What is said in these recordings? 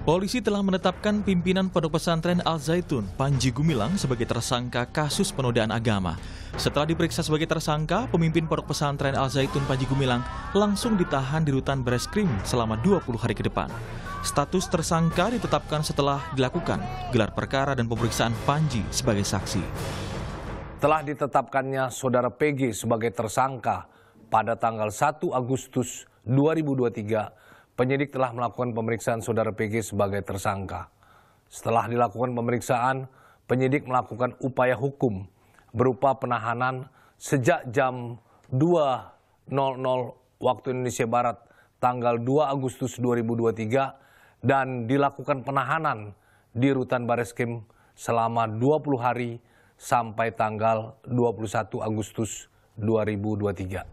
Polisi telah menetapkan pimpinan Pondok Pesantren Al Zaitun, Panji Gumilang, sebagai tersangka kasus penodaan agama. Setelah diperiksa sebagai tersangka, pemimpin Pondok Pesantren Al Zaitun Panji Gumilang langsung ditahan di rutan Bareskrim selama 20 hari ke depan. Status tersangka ditetapkan setelah dilakukan gelar perkara dan pemeriksaan Panji sebagai saksi. Telah ditetapkannya Saudara PG sebagai tersangka pada tanggal 1 Agustus 2023, penyidik telah melakukan pemeriksaan Saudara PG sebagai tersangka. Setelah dilakukan pemeriksaan, penyidik melakukan upaya hukum berupa penahanan sejak jam 2.00 waktu Indonesia Barat tanggal 2 Agustus 2023 dan dilakukan penahanan di rutan Bareskrim selama 20 hari sampai tanggal 21 Agustus 2023.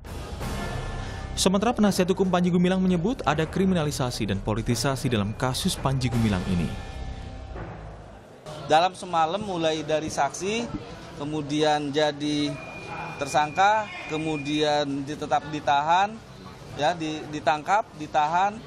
Sementara penasihat hukum Panji Gumilang menyebut ada kriminalisasi dan politisasi dalam kasus Panji Gumilang ini. Dalam semalam mulai dari saksi, kemudian jadi tersangka, kemudian ditahan, ya ditangkap, ditahan,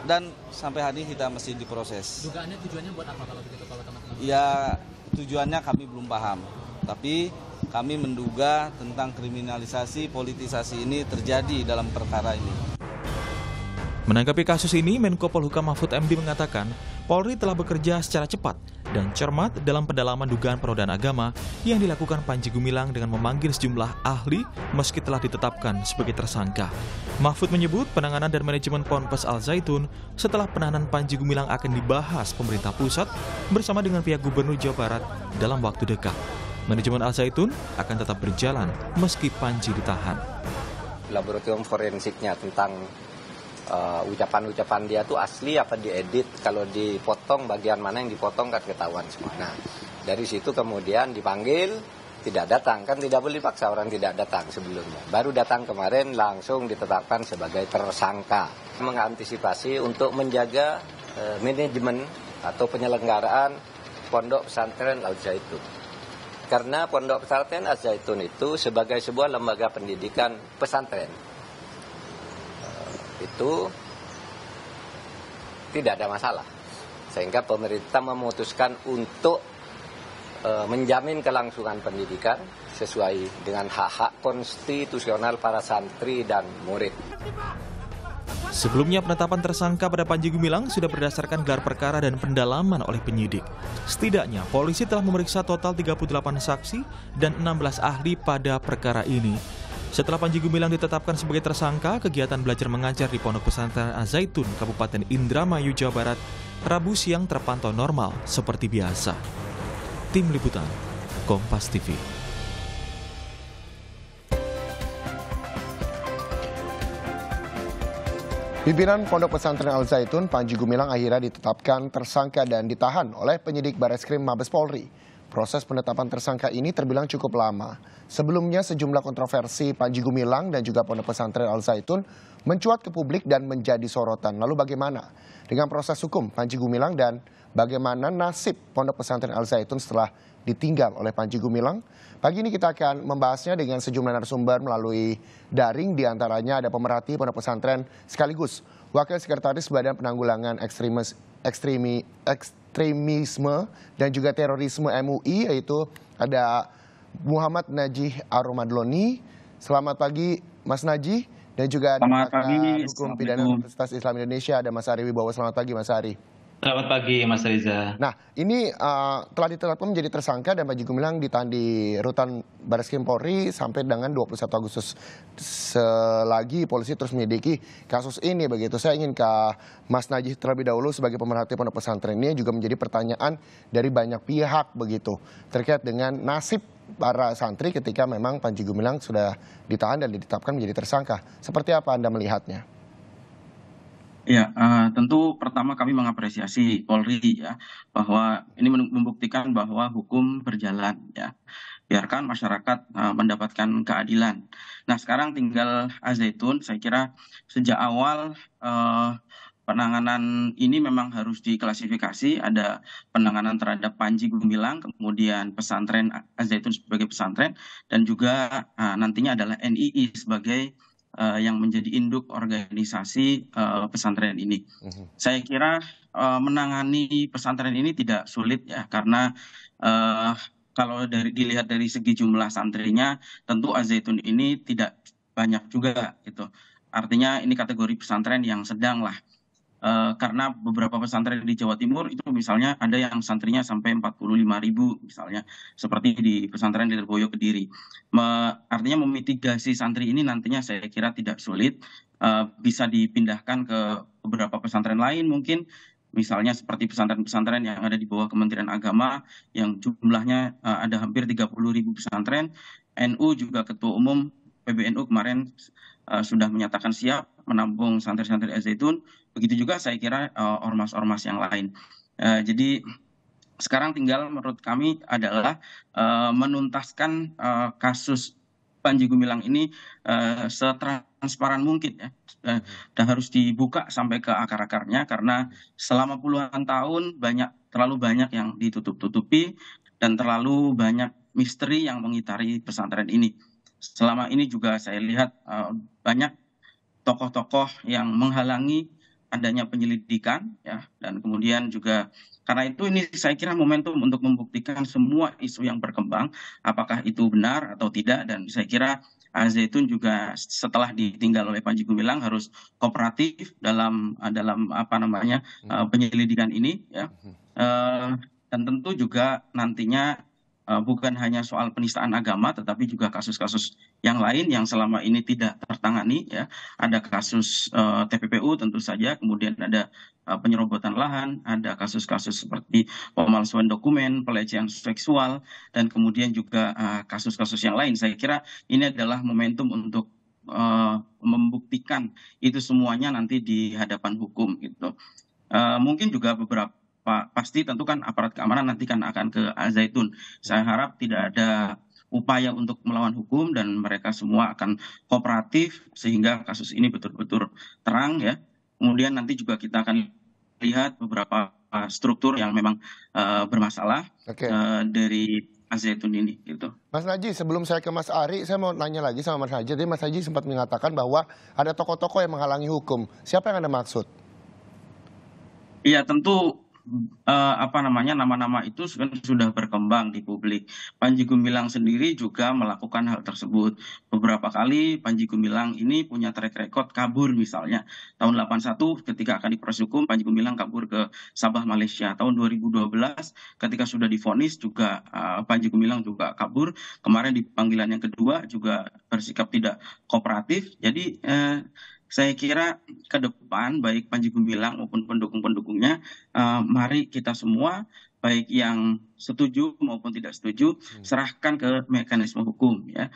dan sampai hari ini kita masih diproses. Dugaannya tujuannya buat apa kalau begitu kalau teman-teman? Ya tujuannya kami belum paham, tapi kami menduga tentang kriminalisasi, politisasi ini terjadi dalam perkara ini. Menanggapi kasus ini, Menko Polhukam Mahfud MD mengatakan, Polri telah bekerja secara cepat dan cermat dalam pendalaman dugaan penodaan agama yang dilakukan Panji Gumilang dengan memanggil sejumlah ahli meski telah ditetapkan sebagai tersangka. Mahfud menyebut penanganan dan manajemen Ponpes Al Zaitun setelah penahanan Panji Gumilang akan dibahas pemerintah pusat bersama dengan pihak Gubernur Jawa Barat dalam waktu dekat. Manajemen Al Zaitun akan tetap berjalan meski Panji ditahan. Laboratorium forensiknya tentang ucapan-ucapan dia tuh asli apa diedit, kalau dipotong bagian mana yang dipotong kan ketahuan semua. Nah, dari situ kemudian dipanggil, tidak datang, kan tidak boleh dipaksa orang tidak datang sebelumnya. Baru datang kemarin langsung ditetapkan sebagai tersangka. Mengantisipasi untuk menjaga manajemen atau penyelenggaraan Pondok Pesantren Al Zaitun. Karena Pondok Pesantren Al Zaitun itu sebagai sebuah lembaga pendidikan pesantren, itu tidak ada masalah. Sehingga pemerintah memutuskan untuk menjamin kelangsungan pendidikan sesuai dengan hak-hak konstitusional para santri dan murid. Sebelumnya penetapan tersangka pada Panji Gumilang sudah berdasarkan gelar perkara dan pendalaman oleh penyidik. Setidaknya polisi telah memeriksa total 38 saksi dan 16 ahli pada perkara ini. Setelah Panji Gumilang ditetapkan sebagai tersangka, kegiatan belajar mengajar di Pondok Pesantren Al Zaitun, Kabupaten Indramayu, Jawa Barat, Rabu siang terpantau normal seperti biasa. Tim Liputan, Kompas TV. Pimpinan Pondok Pesantren Al Zaitun, Panji Gumilang akhirnya ditetapkan tersangka dan ditahan oleh penyidik Bareskrim Mabes Polri. Proses penetapan tersangka ini terbilang cukup lama. Sebelumnya sejumlah kontroversi Panji Gumilang dan juga Pondok Pesantren Al Zaitun mencuat ke publik dan menjadi sorotan. Lalu bagaimana dengan proses hukum Panji Gumilang dan bagaimana nasib Pondok Pesantren Al Zaitun setelah ditinggal oleh Panji Gumilang? Pagi ini kita akan membahasnya dengan sejumlah narasumber melalui daring, diantaranya ada pemerhati Pondok Pesantren sekaligus Wakil Sekretaris Badan Penanggulangan Ekstremisme dan juga Terorisme MUI, yaitu ada Muhammad Najih Aromadloni. Selamat pagi Mas Najih, dan juga ada pakar hukum pidana Universitas Islam Indonesia, ada Mas Ari Wibowo. Selamat pagi Mas Ari. Selamat pagi Mas Riza. Nah, ini telah ditetapkan menjadi tersangka dan Panji Gumilang ditahan di rutan Bareskrim Polri sampai dengan 21 Agustus. Selagi polisi terus menyelidiki kasus ini begitu. Saya ingin ke Mas Najih terlebih dahulu sebagai pemerhati Pondok Pesantren. Ini juga menjadi pertanyaan dari banyak pihak begitu terkait dengan nasib para santri ketika memang Panji Gumilang sudah ditahan dan ditetapkan menjadi tersangka. Seperti apa Anda melihatnya? Ya, tentu pertama kami mengapresiasi Polri ya, bahwa ini membuktikan bahwa hukum berjalan ya. Biarkan masyarakat mendapatkan keadilan. Nah, sekarang tinggal Al Zaitun, saya kira sejak awal penanganan ini memang harus diklasifikasi. Ada penanganan terhadap Panji Gumilang, kemudian pesantren Al Zaitun sebagai pesantren, dan juga nantinya adalah NII sebagai yang menjadi induk organisasi pesantren ini. Saya kira menangani pesantren ini tidak sulit ya, karena kalau dilihat dari segi jumlah santrinya, tentu Al-Zaitun ini tidak banyak juga gitu. Artinya ini kategori pesantren yang sedang lah. Karena beberapa pesantren di Jawa Timur itu misalnya ada yang santrinya sampai 45.000 misalnya, seperti di pesantren di Lirboyo Kediri. Artinya memitigasi santri ini nantinya saya kira tidak sulit, bisa dipindahkan ke beberapa pesantren lain mungkin, misalnya seperti pesantren-pesantren yang ada di bawah Kementerian Agama yang jumlahnya ada hampir 30.000 pesantren. NU juga Ketua Umum PBNU kemarin sudah menyatakan siap menampung santri-santri Al-Zaitun. Begitu juga saya kira ormas-ormas yang lain. Jadi sekarang tinggal menurut kami adalah menuntaskan kasus Panji Gumilang ini setransparan mungkin ya, dan harus dibuka sampai ke akar-akarnya, karena selama puluhan tahun terlalu banyak yang ditutup-tutupi dan terlalu banyak misteri yang mengitari pesantren ini. Selama ini juga saya lihat banyak tokoh-tokoh yang menghalangi adanya penyelidikan ya, dan kemudian juga karena itu ini saya kira momentum untuk membuktikan semua isu yang berkembang apakah itu benar atau tidak, dan saya kira Al-Zaitun juga setelah ditinggal oleh Panji Gumilang harus kooperatif dalam penyelidikan ini ya. Dan tentu juga nantinya bukan hanya soal penistaan agama, tetapi juga kasus-kasus yang lain yang selama ini tidak tertangani ya. Ada kasus TPPU tentu saja, kemudian ada penyerobotan lahan, ada kasus-kasus seperti pemalsuan dokumen, pelecehan seksual, dan kemudian juga kasus-kasus yang lain. Saya kira ini adalah momentum untuk membuktikan itu semuanya nanti di hadapan hukum gitu. Mungkin juga pasti tentu kan aparat keamanan nanti kan akan ke Al-Zaitun. Saya harap tidak ada upaya untuk melawan hukum dan mereka semua akan kooperatif sehingga kasus ini betul-betul terang ya. Kemudian nanti juga kita akan lihat beberapa struktur yang memang bermasalah dari Al-Zaitun ini gitu. Mas Naji, sebelum saya ke Mas Ari, saya mau nanya lagi sama Mas Naji. Jadi Mas Naji sempat mengatakan bahwa ada tokoh-tokoh yang menghalangi hukum. Siapa yang Anda maksud? Iya, tentu nama-nama itu sudah berkembang di publik. Panji Gumilang sendiri juga melakukan hal tersebut. Beberapa kali Panji Gumilang ini punya track record kabur, misalnya tahun 81 ketika akan diproses hukum Panji Gumilang kabur ke Sabah, Malaysia. Tahun 2012 ketika sudah divonis juga Panji Gumilang juga kabur. Kemarin di panggilan yang kedua juga bersikap tidak kooperatif. Jadi saya kira ke depan baik Panji Gumilang maupun pendukung-pendukungnya, mari kita semua baik yang setuju maupun tidak setuju serahkan ke mekanisme hukum ya.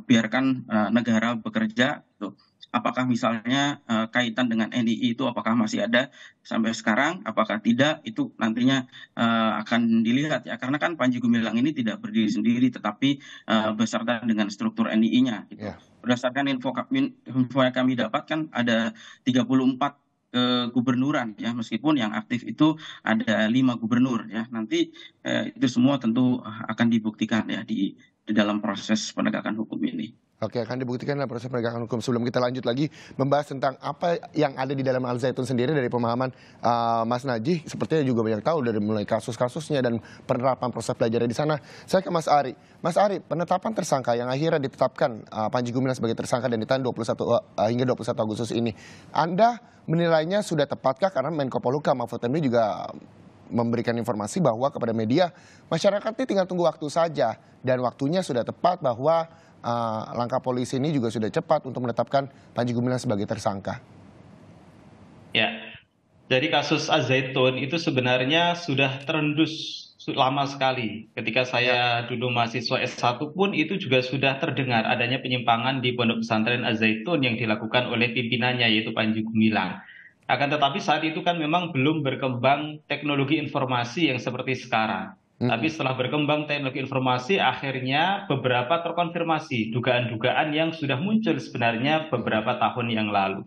Biarkan negara bekerja tuh. Apakah misalnya kaitan dengan NII itu apakah masih ada sampai sekarang, apakah tidak, itu nantinya akan dilihat ya, karena kan Panji Gumilang ini tidak berdiri sendiri tetapi beserta dengan struktur NII-nya gitu. Berdasarkan info yang kami dapatkan ada 34 gubernuran ya, meskipun yang aktif itu ada 5 gubernur ya. Nanti itu semua tentu akan dibuktikan ya di dalam proses penegakan hukum ini. Oke, akan dibuktikan dalam proses penegakan hukum. Sebelum kita lanjut lagi membahas tentang apa yang ada di dalam Al-Zaitun sendiri dari pemahaman Mas Naji, sepertinya juga banyak tahu dari mulai kasus-kasusnya dan penerapan proses belajarnya di sana. Saya ke Mas Ari. Mas Ari, penetapan tersangka yang akhirnya ditetapkan Panji Gumilang sebagai tersangka dan ditahan 21 Agustus ini, Anda menilainya sudah tepatkah? Karena Menko Polhukam Mahfud MD juga memberikan informasi bahwa kepada media, masyarakat ini tinggal tunggu waktu saja dan waktunya sudah tepat, bahwa langkah polisi ini juga sudah cepat untuk menetapkan Panji Gumilang sebagai tersangka. Ya, jadi kasus Al-Zaitun itu sebenarnya sudah terendus lama sekali. Ketika saya dulu mahasiswa S1 pun itu juga sudah terdengar adanya penyimpangan di Pondok Pesantren Al-Zaitun yang dilakukan oleh pimpinannya yaitu Panji Gumilang. Akan tetapi saat itu kan memang belum berkembang teknologi informasi yang seperti sekarang. Tapi setelah berkembang teknologi informasi, akhirnya beberapa terkonfirmasi dugaan-dugaan yang sudah muncul sebenarnya beberapa tahun yang lalu.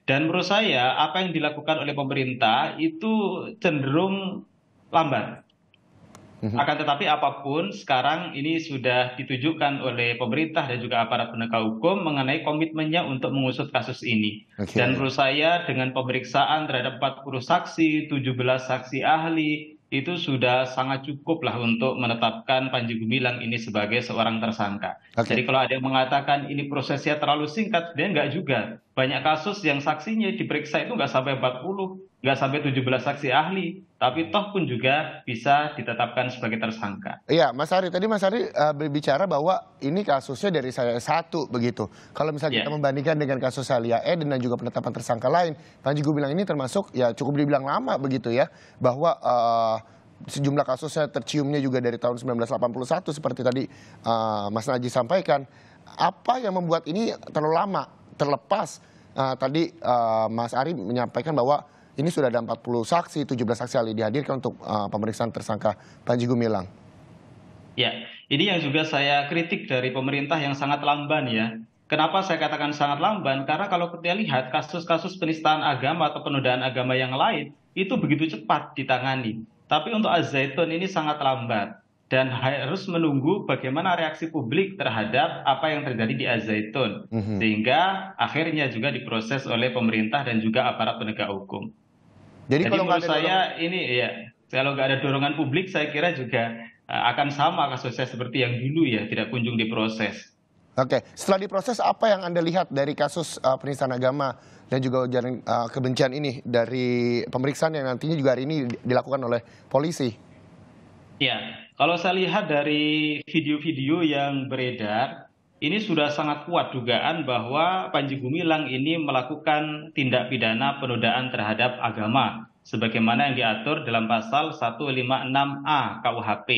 Dan menurut saya apa yang dilakukan oleh pemerintah itu cenderung lambat. Akan tetapi apapun sekarang ini sudah ditujukan oleh pemerintah dan juga aparat penegak hukum mengenai komitmennya untuk mengusut kasus ini. Dan menurut saya dengan pemeriksaan terhadap 40 saksi, 17 saksi ahli, itu sudah sangat cukup lah untuk menetapkan Panji Gumilang ini sebagai seorang tersangka. Jadi kalau ada yang mengatakan ini prosesnya terlalu singkat, sebenarnya enggak juga. Banyak kasus yang saksinya diperiksa itu nggak sampai 40, nggak sampai 17 saksi ahli, tapi toh pun juga bisa ditetapkan sebagai tersangka. Iya, Mas Ari, tadi Mas Ari berbicara bahwa ini kasusnya dari saya satu begitu. Kalau misalnya kita membandingkan dengan kasus Salia Eden dan juga penetapan tersangka lain, Panji Gumilang ini termasuk ya cukup dibilang lama begitu ya, bahwa sejumlah kasusnya terciumnya juga dari tahun 1981 seperti tadi Mas Najih sampaikan. Apa yang membuat ini terlalu lama? Terlepas tadi Mas Ari menyampaikan bahwa ini sudah ada 40 saksi, 17 saksi ahli dihadirkan untuk pemeriksaan tersangka Panji Gumilang. Ya, ini yang juga saya kritik dari pemerintah yang sangat lamban ya. Kenapa saya katakan sangat lamban? Karena kalau kita lihat kasus-kasus penistaan agama atau penodaan agama yang lain, itu begitu cepat ditangani. Tapi untuk Az-Zaitun ini sangat lambat. Dan harus menunggu bagaimana reaksi publik terhadap apa yang terjadi di Az-Zaitun. Sehingga akhirnya juga diproses oleh pemerintah dan juga aparat penegak hukum. Jadi kalau menurut saya ini ya, kalau nggak ada dorongan publik, saya kira juga akan sama kasusnya seperti yang dulu ya, tidak kunjung diproses. Oke, setelah diproses apa yang Anda lihat dari kasus penistaan agama dan juga ujaran kebencian ini dari pemeriksaan yang nantinya juga hari ini dilakukan oleh polisi? Ya, kalau saya lihat dari video-video yang beredar, ini sudah sangat kuat dugaan bahwa Panji Gumilang ini melakukan tindak pidana penodaan terhadap agama, sebagaimana yang diatur dalam pasal 156A KUHP.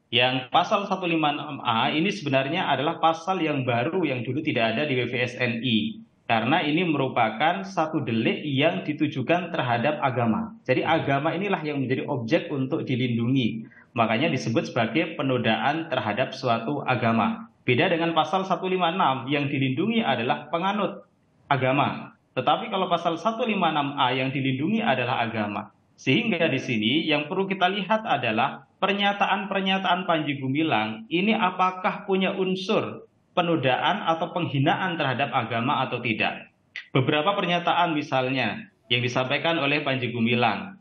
Yang pasal 156A ini sebenarnya adalah pasal yang baru yang dulu tidak ada di WVSNI. Karena ini merupakan satu delik yang ditujukan terhadap agama. Jadi agama inilah yang menjadi objek untuk dilindungi. Makanya disebut sebagai penodaan terhadap suatu agama. Beda dengan pasal 156 yang dilindungi adalah penganut agama. Tetapi kalau pasal 156A yang dilindungi adalah agama. Sehingga di sini yang perlu kita lihat adalah pernyataan-pernyataan Panji Gumilang ini apakah punya unsur penodaan atau penghinaan terhadap agama atau tidak. Beberapa pernyataan misalnya yang disampaikan oleh Panji Gumilang.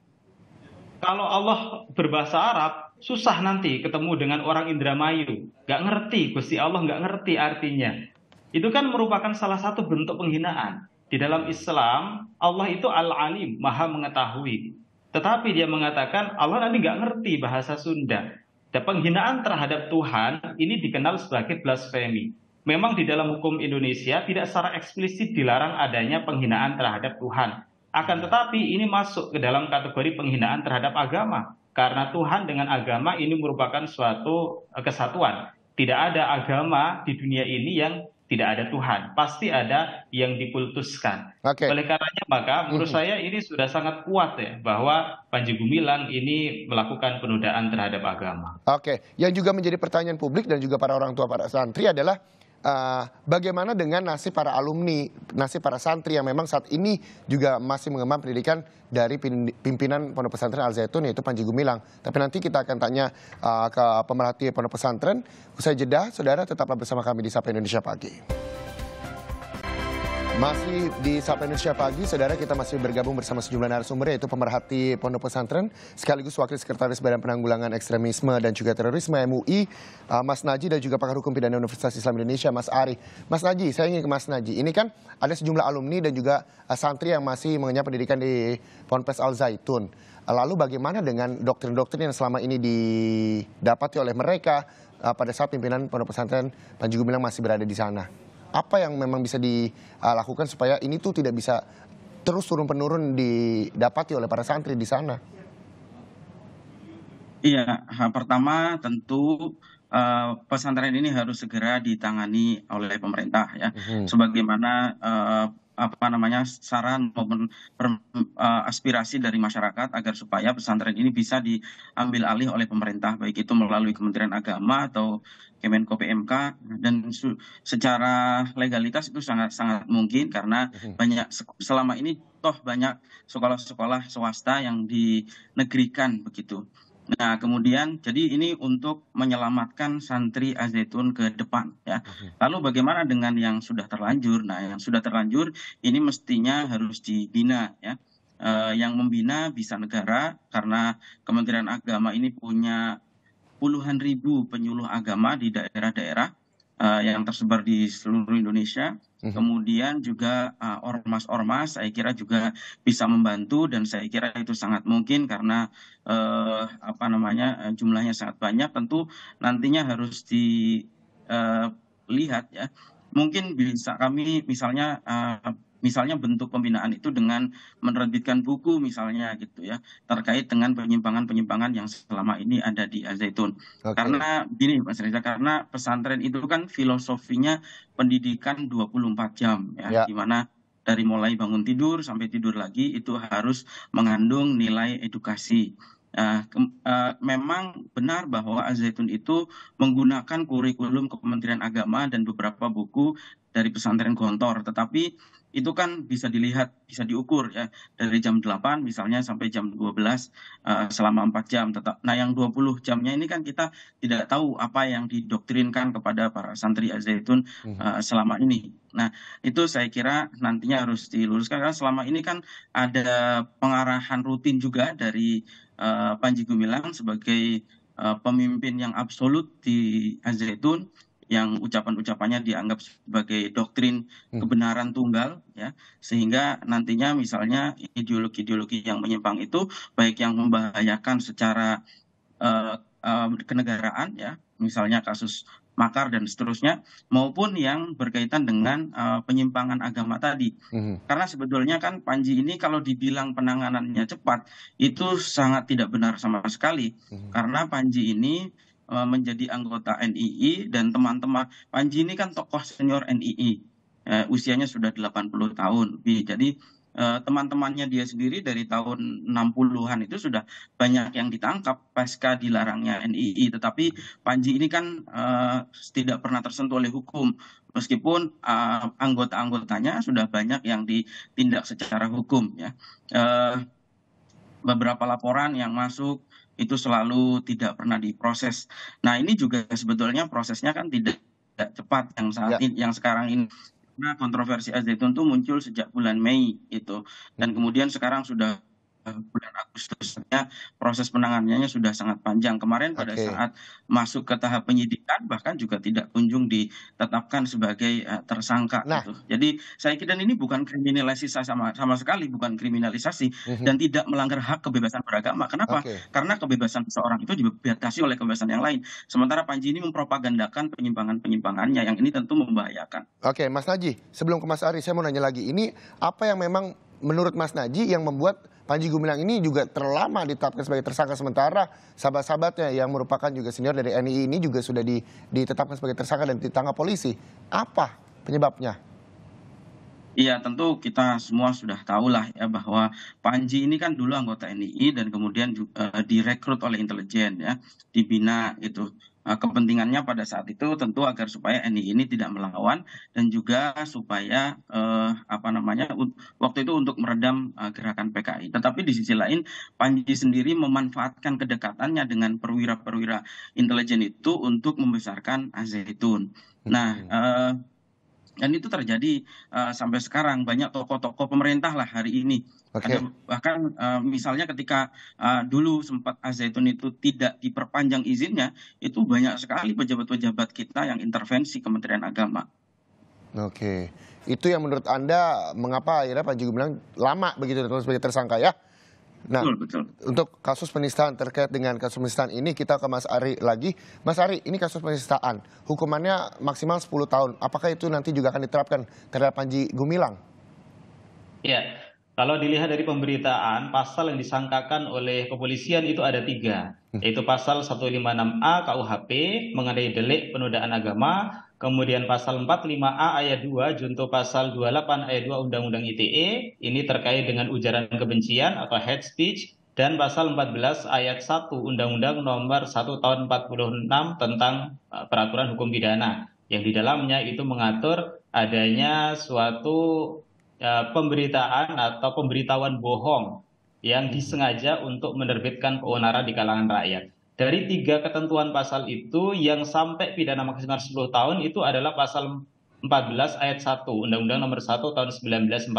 Kalau Allah berbahasa Arab, susah nanti ketemu dengan orang Indramayu. Nggak ngerti, Gusti Allah nggak ngerti artinya. Itu kan merupakan salah satu bentuk penghinaan. Di dalam Islam, Allah itu Al-Alim, maha mengetahui. Tetapi dia mengatakan Allah nanti nggak ngerti bahasa Sunda. Dan penghinaan terhadap Tuhan ini dikenal sebagai blasfemi. Memang di dalam hukum Indonesia tidak secara eksplisit dilarang adanya penghinaan terhadap Tuhan. Akan tetapi ini masuk ke dalam kategori penghinaan terhadap agama. Karena Tuhan dengan agama ini merupakan suatu kesatuan. Tidak ada agama di dunia ini yang tidak ada Tuhan. Pasti ada yang dikultuskan. Oleh karenanya maka menurut saya ini sudah sangat kuat ya. Bahwa Panji Gumilang ini melakukan penodaan terhadap agama. Oke, yang juga menjadi pertanyaan publik dan juga para orang tua para santri adalah bagaimana dengan nasib para alumni, nasib para santri yang memang saat ini juga masih mengemban pendidikan dari pimpinan Pondok Pesantren Al-Zaitun yaitu Panji Gumilang. Tapi nanti kita akan tanya ke pemerhati Pondok Pesantren. Usai jeda, saudara tetaplah bersama kami di Sapa Indonesia Pagi. Masih di Sapa Indonesia Pagi, saudara, kita masih bergabung bersama sejumlah narasumber yaitu pemerhati Pondok Pesantren sekaligus Wakil Sekretaris Badan Penanggulangan Ekstremisme dan juga Terorisme MUI, Mas Najih, dan juga pakar hukum pidana Universitas Islam Indonesia, Mas Ari. Mas Najih, saya ingin ke Mas Najih. Ini kan ada sejumlah alumni dan juga santri yang masih mengenyam pendidikan di Ponpes Al-Zaitun. Lalu bagaimana dengan doktrin-doktrin yang selama ini didapati oleh mereka pada saat pimpinan Pondok Pesantren Panji Gumilang masih berada di sana? Apa yang memang bisa dilakukan supaya ini tuh tidak bisa terus turun-penurun didapati oleh para santri di sana? Iya, pertama tentu pesantren ini harus segera ditangani oleh pemerintah ya, sebagaimana saran maupun aspirasi dari masyarakat agar supaya pesantren ini bisa diambil alih oleh pemerintah, baik itu melalui Kementerian Agama atau Kemenko PMK, dan secara legalitas itu sangat mungkin karena banyak selama ini toh banyak sekolah-sekolah swasta yang dinegerikan begitu. Nah, kemudian jadi ini untuk menyelamatkan santri Al-Zaitun ke depan ya. Lalu bagaimana dengan yang sudah terlanjur? Nah, yang sudah terlanjur ini mestinya harus dibina ya. Yang membina bisa negara karena Kementerian Agama ini punya puluhan ribu penyuluh agama di daerah-daerah yang tersebar di seluruh Indonesia. Kemudian juga ormas-ormas saya kira juga bisa membantu dan saya kira itu sangat mungkin karena jumlahnya sangat banyak. Tentu nantinya harus dilihat ya. Mungkin bisa kami misalnya bentuk pembinaan itu dengan menerbitkan buku misalnya gitu ya terkait dengan penyimpangan-penyimpangan yang selama ini ada di Al-Zaitun. Oke. Karena gini Mas Reza, karena pesantren itu kan filosofinya pendidikan 24 jam Ya. ya, di mana dari mulai bangun tidur sampai tidur lagi itu harus mengandung nilai edukasi. Memang benar bahwa Al-Zaitun itu menggunakan kurikulum Kementerian Agama dan beberapa buku dari pesantren Gontor, tetapi itu kan bisa dilihat, bisa diukur ya dari jam 8 misalnya sampai jam 12 selama 4 jam. Nah, yang 20 jamnya ini kan kita tidak tahu apa yang didoktrinkan kepada para santri Al-Zaitun selama ini. Nah, itu saya kira nantinya harus diluruskan karena selama ini kan ada pengarahan rutin juga dari Panji Gumilang sebagai pemimpin yang absolut di Al-Zaitun yang ucapan-ucapannya dianggap sebagai doktrin kebenaran tunggal ya sehingga nantinya misalnya ideologi-ideologi yang menyimpang itu baik yang membahayakan secara kenegaraan ya misalnya kasus makar dan seterusnya maupun yang berkaitan dengan penyimpangan agama tadi. Karena sebetulnya kan Panji ini kalau dibilang penanganannya cepat itu sangat tidak benar sama sekali karena Panji ini menjadi anggota NII dan teman-teman Panji ini kan tokoh senior NII usianya sudah 80 tahun lebih. Jadi teman-temannya dia sendiri dari tahun 60-an itu sudah banyak yang ditangkap pasca dilarangnya NII, tetapi Panji ini kan tidak pernah tersentuh oleh hukum meskipun anggota-anggotanya sudah banyak yang ditindak secara hukum ya. Beberapa laporan yang masuk itu selalu tidak pernah diproses. Nah, ini juga sebetulnya prosesnya kan tidak cepat yang sekarang ini. Nah, kontroversi Al-Zaitun itu muncul sejak bulan Mei itu. Dan kemudian sekarang sudah bulan Agustus, proses penanganannya sudah sangat panjang. Kemarin pada saat masuk ke tahap penyidikan bahkan juga tidak kunjung ditetapkan sebagai tersangka. Gitu. Jadi saya kira ini bukan kriminalisasi sama sekali, bukan kriminalisasi dan tidak melanggar hak kebebasan beragama. Kenapa? Karena kebebasan seseorang itu dibatasi oleh kebebasan yang lain. Sementara Panji ini mempropagandakan penyimpangan-penyimpangannya yang ini tentu membahayakan. Oke, Mas Naji, sebelum ke Mas Ari, saya mau nanya lagi. Ini apa yang memang menurut Mas Naji yang membuat Panji Gumilang ini juga terlama ditetapkan sebagai tersangka sementara sahabat-sahabatnya yang merupakan juga senior dari NII ini juga sudah ditetapkan sebagai tersangka dan ditangkap polisi. Apa penyebabnya? Iya, tentu kita semua sudah tahulah ya bahwa Panji ini kan dulu anggota NII dan kemudian direkrut oleh intelijen ya, dibina gitu. Kepentingannya pada saat itu tentu agar supaya NII ini tidak melawan dan juga supaya waktu itu untuk meredam gerakan PKI. Tetapi di sisi lain Panji sendiri memanfaatkan kedekatannya dengan perwira-perwira intelijen itu untuk membesarkan Al-Zaitun. Nah, dan itu terjadi sampai sekarang banyak tokoh-tokoh pemerintah lah hari ini. Ada bahkan misalnya ketika dulu sempat Al-Zaitun itu tidak diperpanjang izinnya, itu banyak sekali pejabat-pejabat kita yang intervensi Kementerian Agama. Oke, itu yang menurut Anda mengapa akhirnya Panji Gumilang lama begitu sebagai tersangka ya? Nah, betul. Untuk kasus penistaan terkait dengan kasus penistaan ini kita ke Mas Ari lagi. Mas Ari, ini kasus penistaan, hukumannya maksimal 10 tahun. Apakah itu nanti juga akan diterapkan terhadap Panji Gumilang? Ya, kalau dilihat dari pemberitaan, pasal yang disangkakan oleh kepolisian itu ada 3, yaitu pasal 156A KUHP mengenai delik penodaan agama, kemudian pasal 45A ayat 2 junto pasal 28 ayat 2 Undang-Undang ITE, ini terkait dengan ujaran kebencian atau hate speech, dan pasal 14 ayat 1 Undang-Undang nomor 1 tahun 46 tentang peraturan hukum pidana, yang di dalamnya itu mengatur adanya suatu pemberitaan atau pemberitahuan bohong yang disengaja untuk menerbitkan keonaran di kalangan rakyat. Dari 3 ketentuan pasal itu yang sampai pidana maksimal 10 tahun itu adalah pasal 14 ayat 1 Undang-Undang Nomor 1 Tahun 1946.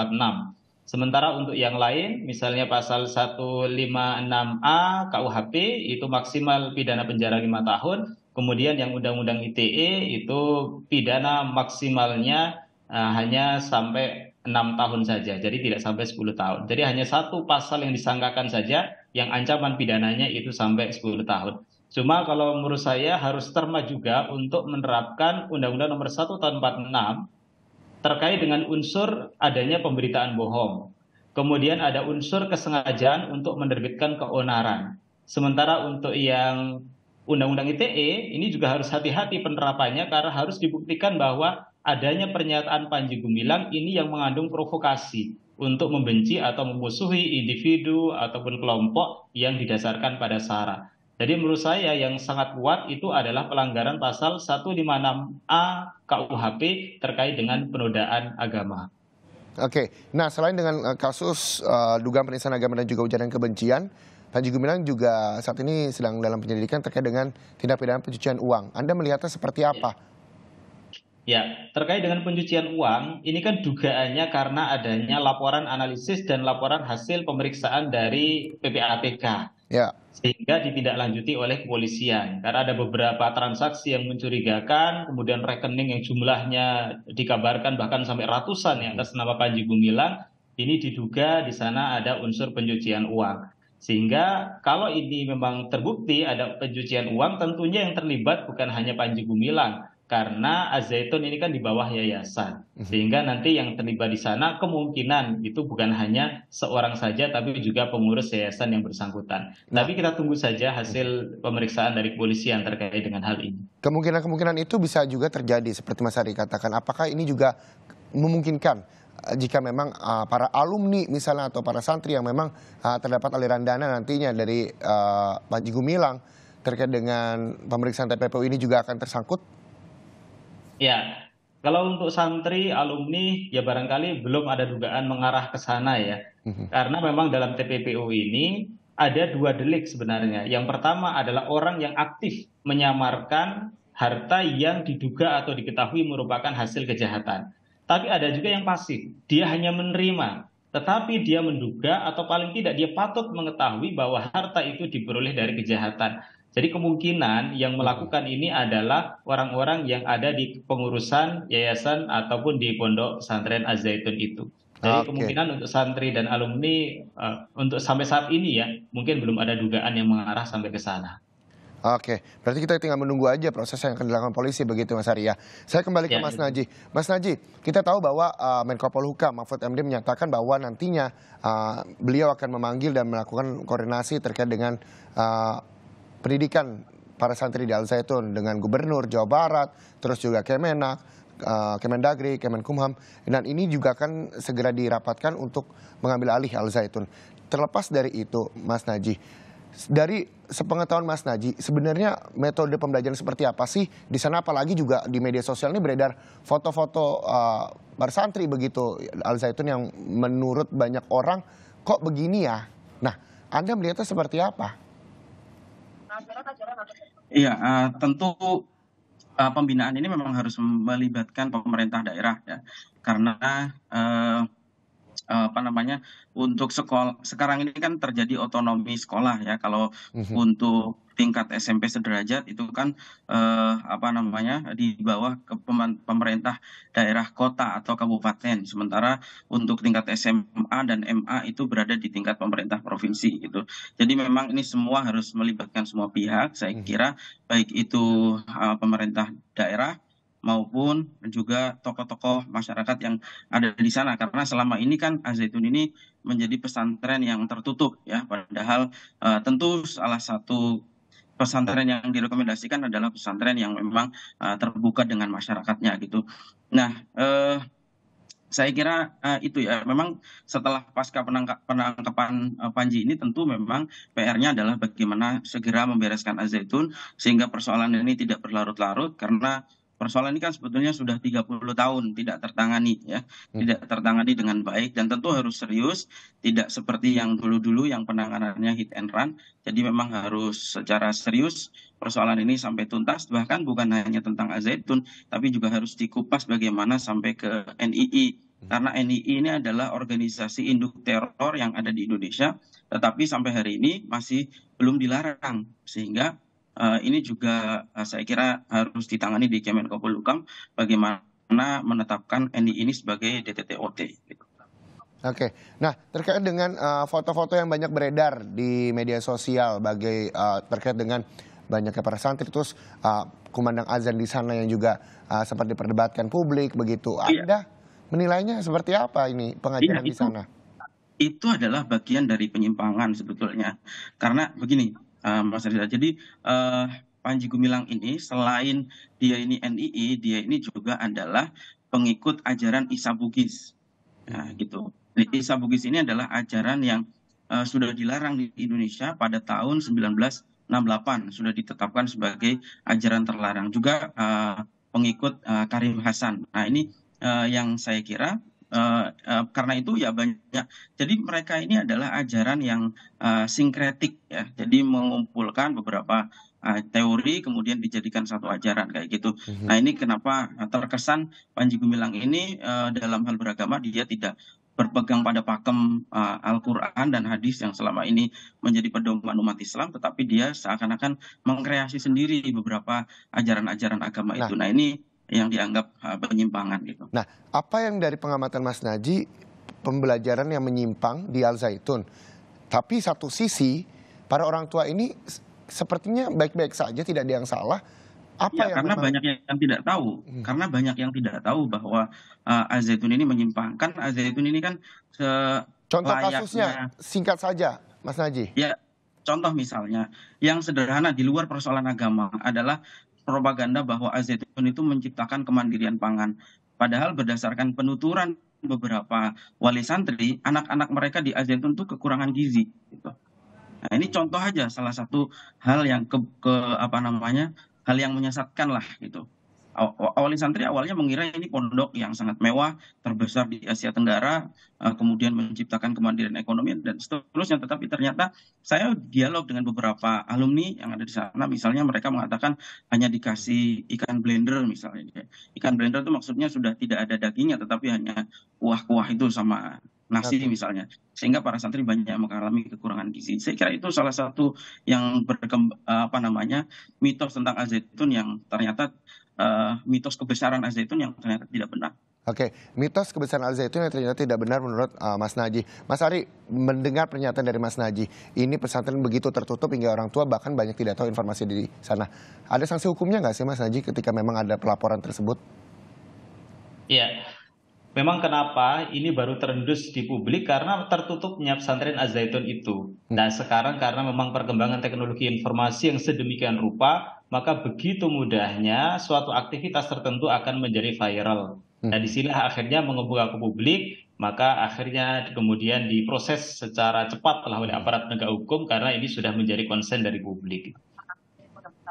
Sementara untuk yang lain, misalnya pasal 156A KUHP itu maksimal pidana penjara 5 tahun. Kemudian yang Undang-Undang ITE itu pidana maksimalnya hanya sampai 6 tahun saja, jadi tidak sampai 10 tahun. Jadi hanya satu pasal yang disangkakan saja yang ancaman pidananya itu sampai 10 tahun. Cuma kalau menurut saya harus cermat juga untuk menerapkan Undang-Undang Nomor 1 Tahun 46 terkait dengan unsur adanya pemberitaan bohong. Kemudian ada unsur kesengajaan untuk menerbitkan keonaran. Sementara untuk yang Undang-Undang ITE ini juga harus hati-hati penerapannya karena harus dibuktikan bahwa adanya pernyataan Panji Gumilang ini yang mengandung provokasi untuk membenci atau memusuhi individu ataupun kelompok yang didasarkan pada SARA. Jadi menurut saya yang sangat kuat itu adalah pelanggaran pasal 156A KUHP terkait dengan penodaan agama. Oke, nah selain dengan kasus dugaan penistaan agama dan juga ujaran kebencian, Panji Gumilang juga saat ini sedang dalam penyelidikan terkait dengan tindak pidana pencucian uang. Anda melihatnya seperti apa? Ya, terkait dengan pencucian uang, ini kan dugaannya karena adanya laporan analisis dan laporan hasil pemeriksaan dari PPATK. Ya. Sehingga ditindaklanjuti oleh kepolisian. Karena ada beberapa transaksi yang mencurigakan, kemudian rekening yang jumlahnya dikabarkan bahkan sampai ratusan ya atas nama Panji Gumilang, ini diduga di sana ada unsur pencucian uang. Sehingga kalau ini memang terbukti ada pencucian uang, tentunya yang terlibat bukan hanya Panji Gumilang. Karena Al-Zaitun ini kan di bawah yayasan. Sehingga nanti yang terlibat di sana kemungkinan itu bukan hanya seorang saja, tapi juga pengurus yayasan yang bersangkutan. Tapi kita tunggu saja hasil pemeriksaan dari kepolisian terkait dengan hal ini. Kemungkinan-kemungkinan itu bisa juga terjadi seperti Mas Ari katakan. Apakah ini juga memungkinkan jika memang para alumni misalnya atau para santri yang memang terdapat aliran dana nantinya dari Panji Gumilang terkait dengan pemeriksaan TPPU ini juga akan tersangkut? Ya, kalau untuk santri, alumni, ya barangkali belum ada dugaan mengarah ke sana ya. Karena memang dalam TPPU ini ada 2 delik sebenarnya. Yang pertama adalah orang yang aktif menyamarkan harta yang diduga atau diketahui merupakan hasil kejahatan. Tapi ada juga yang pasif, dia hanya menerima. Tetapi dia menduga atau paling tidak dia patut mengetahui bahwa harta itu diperoleh dari kejahatan. Jadi kemungkinan yang melakukan ini adalah orang-orang yang ada di pengurusan yayasan ataupun di pondok pesantren Al-Zaitun itu. Jadi kemungkinan untuk santri dan alumni untuk sampai saat ini ya mungkin belum ada dugaan yang mengarah sampai ke sana. Oke, berarti kita tinggal menunggu aja proses yang akan dilakukan polisi begitu Mas Ari ya. Saya kembali ke Mas Naji. Mas Naji, kita tahu bahwa Menko Polhukam Mahfud MD menyatakan bahwa nantinya beliau akan memanggil dan melakukan koordinasi terkait dengan pendidikan para santri di Al-Zaitun dengan Gubernur Jawa Barat, terus juga Kemenak, Kemendagri, Kemenkumham, dan ini juga akan segera dirapatkan untuk mengambil alih Al-Zaitun. Terlepas dari itu, Mas Naji, dari sepengetahuan Mas Naji, sebenarnya metode pembelajaran seperti apa sih di sana? Apalagi juga di media sosial ini beredar foto-foto para santri begitu Al-Zaitun yang menurut banyak orang kok begini ya. Nah, Anda melihatnya seperti apa? Iya, tentu pembinaan ini memang harus melibatkan pemerintah daerah ya, karena untuk sekolah sekarang ini kan terjadi otonomi sekolah ya. Kalau untuk tingkat SMP sederajat itu kan di bawah pemerintah daerah kota atau kabupaten, sementara untuk tingkat SMA dan MA itu berada di tingkat pemerintah provinsi gitu. Jadi memang ini semua harus melibatkan semua pihak, saya kira, baik itu pemerintah daerah maupun juga tokoh-tokoh masyarakat yang ada di sana, karena selama ini kan Al-Zaitun ini menjadi pesantren yang tertutup ya, padahal tentu salah satu pesantren yang direkomendasikan adalah pesantren yang memang terbuka dengan masyarakatnya gitu. Nah, saya kira itu ya, memang setelah pasca penangkapan Panji ini tentu memang PR-nya adalah bagaimana segera membereskan Al-Zaitun sehingga persoalan ini tidak berlarut-larut, karena persoalan ini kan sebetulnya sudah 30 tahun tidak tertangani ya, tidak tertangani dengan baik dan tentu harus serius, tidak seperti yang dulu-dulu yang penanganannya hit and run. Jadi memang harus secara serius persoalan ini sampai tuntas, bahkan bukan hanya tentang Al-Zaitun, tapi juga harus dikupas bagaimana sampai ke NII. Karena NII ini adalah organisasi induk teror yang ada di Indonesia, tetapi sampai hari ini masih belum dilarang, sehingga ini juga saya kira harus ditangani di Kemenko Polhukam bagaimana menetapkan NII ini sebagai DTT-OT. Gitu. Oke, nah terkait dengan foto-foto yang banyak beredar di media sosial terkait dengan banyaknya para santri, terus kumandang azan di sana yang juga sempat diperdebatkan publik begitu. Anda menilainya seperti apa ini pengajaran di sana? Itu adalah bagian dari penyimpangan sebetulnya. Karena begini, Mas Reza, jadi Panji Gumilang ini selain dia ini NII, dia ini juga adalah pengikut ajaran Isa Bugis. Nah, gitu. Isa Bugis ini adalah ajaran yang sudah dilarang di Indonesia pada tahun 1968, sudah ditetapkan sebagai ajaran terlarang. Juga pengikut Karim Hasan. Nah, ini yang saya kira karena itu ya banyak. Jadi mereka ini adalah ajaran yang sinkretik ya. Jadi mengumpulkan beberapa teori kemudian dijadikan satu ajaran kayak gitu. Nah, ini kenapa terkesan Panji Gumilang ini dalam hal beragama dia tidak berpegang pada pakem Al-Quran dan hadis yang selama ini menjadi pedoman umat Islam, tetapi dia seakan-akan mengkreasi sendiri beberapa ajaran-ajaran agama itu. Nah, ini yang dianggap penyimpangan gitu. Nah, apa yang dari pengamatan Mas Naji pembelajaran yang menyimpang di Al-Zaitun? Tapi satu sisi para orang tua ini sepertinya baik-baik saja, tidak ada yang salah. Apa yang karena banyak yang tidak tahu, karena banyak yang tidak tahu bahwa Al-Zaitun ini menyimpang. Kan Al-Zaitun ini kan contoh kasusnya singkat saja, Mas Naji. Ya, contoh misalnya yang sederhana di luar persoalan agama adalah propaganda bahwa Al-Zaitun itu menciptakan kemandirian pangan. Padahal berdasarkan penuturan beberapa wali santri, anak-anak mereka di Al-Zaitun itu kekurangan gizi. Gitu. Nah, ini contoh aja salah satu hal yang hal yang menyesatkan lah gitu. Wali santri awalnya mengira ini pondok yang sangat mewah, terbesar di Asia Tenggara, kemudian menciptakan kemandirian ekonomi dan seterusnya. Tetapi ternyata saya dialog dengan beberapa alumni yang ada di sana, misalnya mereka mengatakan hanya dikasih ikan blender misalnya. Ikan blender itu maksudnya sudah tidak ada dagingnya, tetapi hanya kuah-kuah itu sama nasi misalnya, sehingga para santri banyak mengalami kekurangan gizi. Saya kira itu salah satu yang mitos tentang Al-Zaitun yang ternyata mitos kebesaran Al-Zaitun yang ternyata tidak benar. Oke, mitos kebesaran Al-Zaitun yang ternyata tidak benar menurut Mas Naji. Mas Ari, mendengar pernyataan dari Mas Naji, ini pesantren begitu tertutup hingga orang tua bahkan banyak tidak tahu informasi di sana. Ada sanksi hukumnya nggak sih Mas Naji ketika memang ada pelaporan tersebut? Iya. Memang kenapa ini baru terendus di publik karena tertutupnya pesantren Al-Zaitun itu. Nah, sekarang karena memang perkembangan teknologi informasi yang sedemikian rupa, maka begitu mudahnya suatu aktivitas tertentu akan menjadi viral. Nah, disinilah akhirnya mengebuka ke publik, maka akhirnya kemudian diproses secara cepat oleh aparat penegak hukum karena ini sudah menjadi konsen dari publik.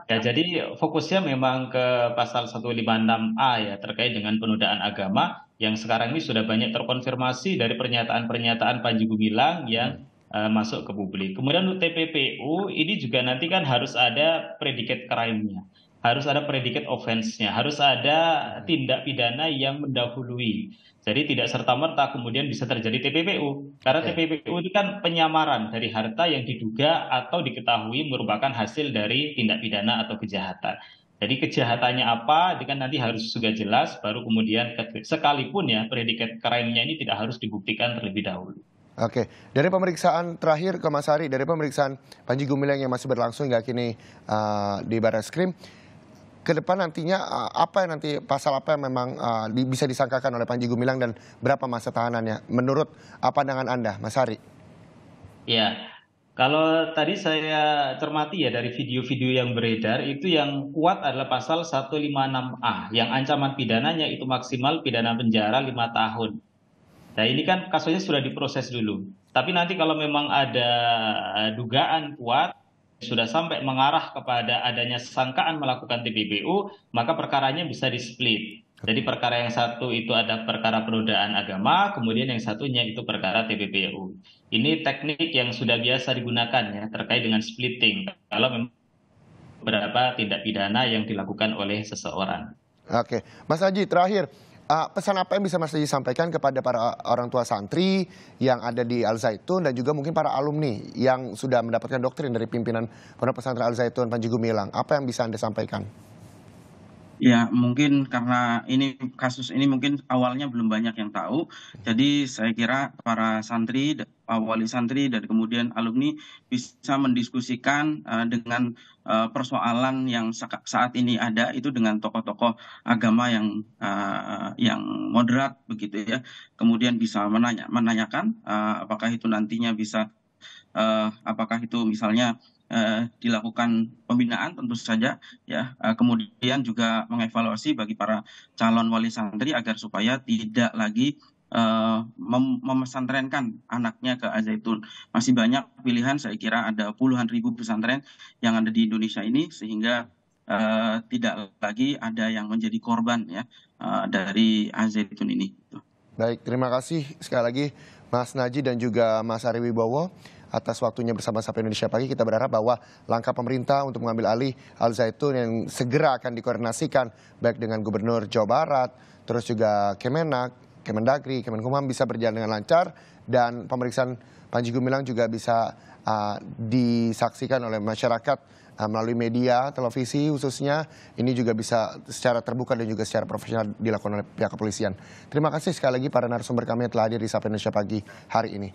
Ya, jadi fokusnya memang ke pasal 156A ya terkait dengan penodaan agama yang sekarang ini sudah banyak terkonfirmasi dari pernyataan-pernyataan Panji Gumilang yang masuk ke publik. Kemudian untuk TPPU ini juga nanti kan harus ada predicate crime-nya, harus ada predicate offense-nya, harus ada tindak pidana yang mendahului. Jadi tidak serta-merta kemudian bisa terjadi TPPU. Karena TPPU itu kan penyamaran dari harta yang diduga atau diketahui merupakan hasil dari tindak pidana atau kejahatan. Jadi kejahatannya apa, dengan nanti harus juga jelas, baru kemudian sekalipun ya predicate crime-nya ini tidak harus dibuktikan terlebih dahulu. Oke, dari pemeriksaan terakhir ke Mas Ari, dari pemeriksaan Panji Gumilang yang masih berlangsung hingga kini di Barreskrim, ke depan nantinya apa yang nanti pasal apa yang memang bisa disangkakan oleh Panji Gumilang dan berapa masa tahanannya menurut pandangan Anda, Mas Ari? Ya, kalau tadi saya cermati ya dari video-video yang beredar itu yang kuat adalah pasal 156A yang ancaman pidananya itu maksimal pidana penjara 5 tahun. Nah, ini kan kasusnya sudah diproses dulu. Tapi nanti kalau memang ada dugaan kuat sudah sampai mengarah kepada adanya sangkaan melakukan TPPU, maka perkaranya bisa di-split. Jadi perkara yang satu itu ada perkara penodaan agama, kemudian yang satunya itu perkara TPPU. Ini teknik yang sudah biasa digunakan ya terkait dengan splitting. Kalau memang beberapa tindak pidana yang dilakukan oleh seseorang. Oke, Mas Haji, terakhir, pesan apa yang bisa Mas Haji sampaikan kepada para orang tua santri yang ada di Al Zaitun dan juga mungkin para alumni yang sudah mendapatkan doktrin dari pimpinan Pondok Pesantren Al Zaitun Panji Gumilang? Apa yang bisa Anda sampaikan? Ya, mungkin karena kasus ini mungkin awalnya belum banyak yang tahu. Jadi saya kira para santri, wali santri dan kemudian alumni bisa mendiskusikan dengan persoalan yang saat ini ada itu dengan tokoh-tokoh agama yang moderat begitu ya. Kemudian bisa menanyakan apakah itu nantinya bisa apakah itu misalnya dilakukan pembinaan tentu saja ya, kemudian juga mengevaluasi bagi para calon wali santri agar supaya tidak lagi memesantrenkan anaknya ke Al Zaitun. Masih banyak pilihan, saya kira ada puluhan ribu pesantren yang ada di Indonesia ini sehingga tidak lagi ada yang menjadi korban ya dari Al Zaitun ini. Baik, terima kasih sekali lagi Mas Naji dan juga Mas Ari Wibowo atas waktunya bersama Sapa Indonesia Pagi. Kita berharap bahwa langkah pemerintah untuk mengambil alih Al Zaitun yang segera akan dikoordinasikan baik dengan Gubernur Jawa Barat, terus juga Kemenak, Kemendagri, Kemenkumham bisa berjalan dengan lancar dan pemeriksaan Panji Gumilang juga bisa disaksikan oleh masyarakat melalui media, televisi khususnya. Ini juga bisa secara terbuka dan juga secara profesional dilakukan oleh pihak kepolisian. Terima kasih sekali lagi para narasumber kami yang telah hadir di Sapa Indonesia Pagi hari ini.